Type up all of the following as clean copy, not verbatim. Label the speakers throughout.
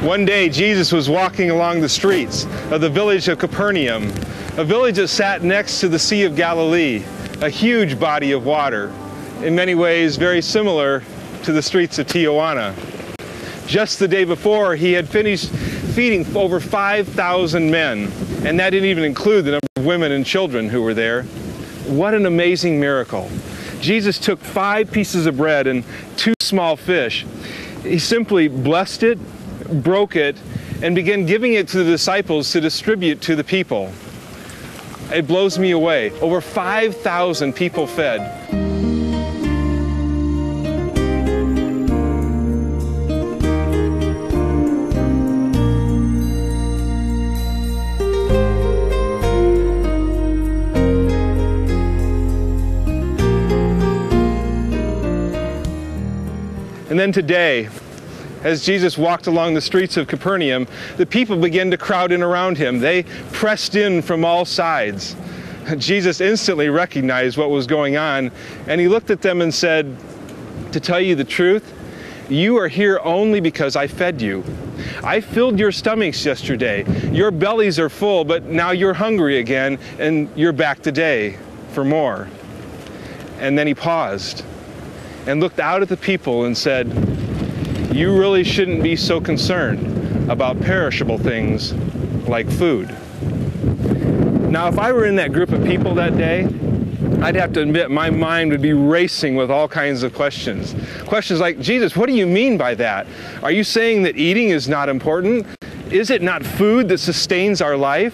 Speaker 1: One day, Jesus was walking along the streets of the village of Capernaum, a village that sat next to the Sea of Galilee, a huge body of water, in many ways very similar to the streets of Tijuana. Just the day before, he had finished feeding over 5,000 men, and that didn't even include the number of women and children who were there. What an amazing miracle. Jesus took 5 pieces of bread and 2 small fish. He simply blessed it, broke it, and began giving it to the disciples to distribute to the people. It blows me away. Over 5,000 people fed. And then today, as Jesus walked along the streets of Capernaum, the people began to crowd in around him. They pressed in from all sides. Jesus instantly recognized what was going on, and he looked at them and said, "To tell you the truth, you are here only because I fed you. I filled your stomachs yesterday. Your bellies are full, but now you're hungry again, and you're back today for more." And then he paused and looked out at the people and said, "You really shouldn't be so concerned about perishable things like food." Now, if I were in that group of people that day, I'd have to admit my mind would be racing with all kinds of questions. Questions like, "Jesus, what do you mean by that? Are you saying that eating is not important? Is it not food that sustains our life?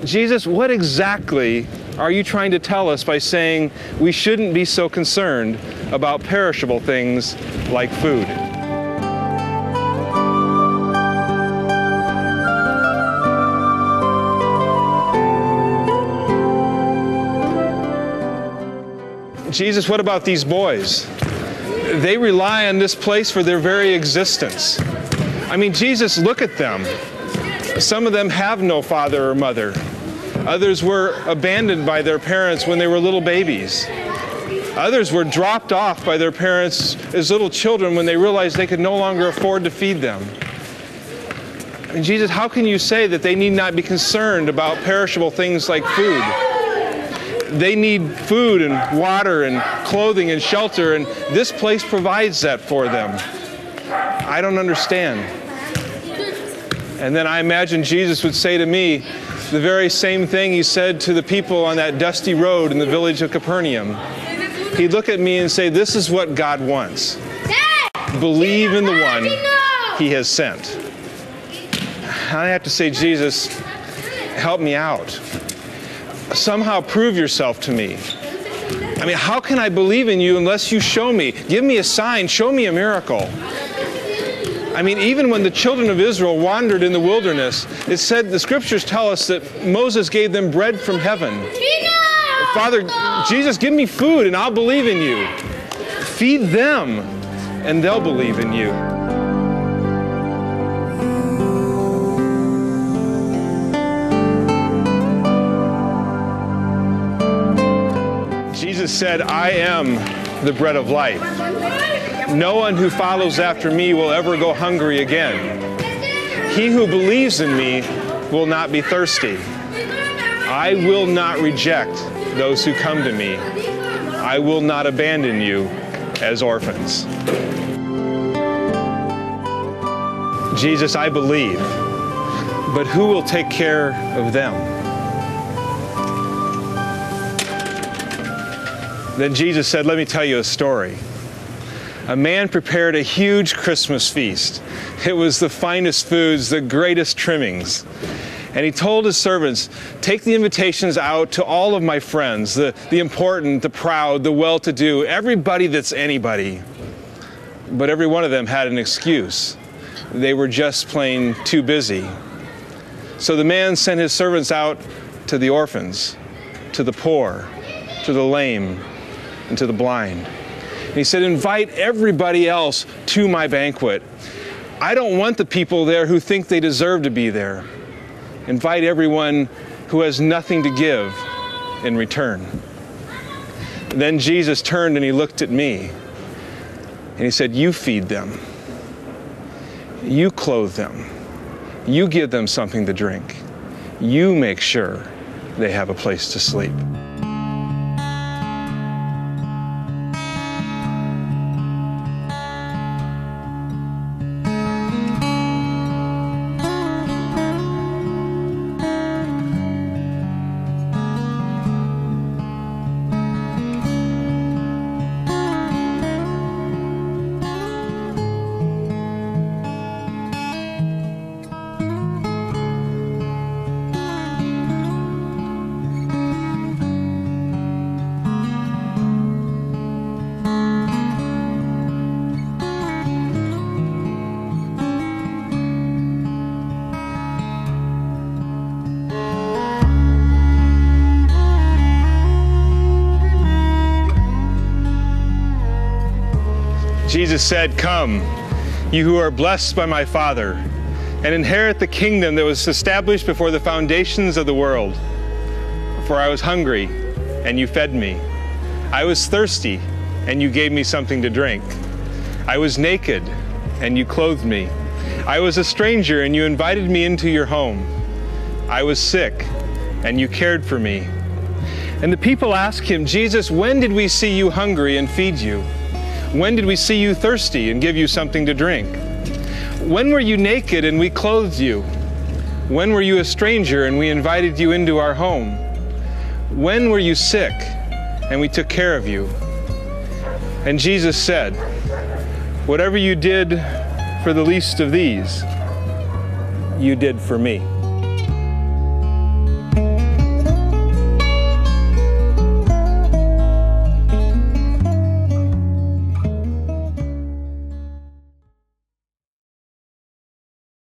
Speaker 1: Jesus, what exactly are you trying to tell us by saying we shouldn't be so concerned about perishable things like food?" "Jesus, what about these boys? They rely on this place for their very existence. I mean, Jesus, look at them. Some of them have no father or mother. Others were abandoned by their parents when they were little babies. Others were dropped off by their parents as little children when they realized they could no longer afford to feed them. And Jesus, how can you say that they need not be concerned about perishable things like food? They need food and water and clothing and shelter, and this place provides that for them. I don't understand." And then I imagine Jesus would say to me the very same thing he said to the people on that dusty road in the village of Capernaum. He'd look at me and say, "This is what God wants. Believe in the one he has sent." I have to say, "Jesus, help me out. Somehow prove yourself to me. I mean, how can I believe in you unless you show me? Give me a sign, show me a miracle." I mean, even when the children of Israel wandered in the wilderness, it said, the scriptures tell us that Moses gave them bread from heaven. Father, Jesus, give me food and I'll believe in you. Feed them and they'll believe in you. Jesus said, "I am the bread of life. No one who follows after me will ever go hungry again. He who believes in me will not be thirsty. I will not reject those who come to me. I will not abandon you as orphans." Jesus, I believe, but who will take care of them? Then Jesus said, "Let me tell you a story. A man prepared a huge Christmas feast. It was the finest foods, the greatest trimmings. And he told his servants, 'Take the invitations out to all of my friends, the important, the proud, the well-to-do, everybody that's anybody.' But every one of them had an excuse. They were just plain too busy. So the man sent his servants out to the orphans, to the poor, to the lame, and to the blind. And he said, 'Invite everybody else to my banquet. I don't want the people there who think they deserve to be there. Invite everyone who has nothing to give in return.' Then Jesus turned and he looked at me and he said, 'You feed them. You clothe them. You give them something to drink. You make sure they have a place to sleep. Jesus said, "Come, you who are blessed by my Father, and inherit the kingdom that was established before the foundations of the world. For I was hungry, and you fed me. I was thirsty, and you gave me something to drink. I was naked, and you clothed me. I was a stranger, and you invited me into your home. I was sick, and you cared for me." And the people asked him, "Jesus, when did we see you hungry and feed you? When did we see you thirsty and give you something to drink? When were you naked and we clothed you? When were you a stranger and we invited you into our home? When were you sick and we took care of you?" And Jesus said, "Whatever you did for the least of these, you did for me."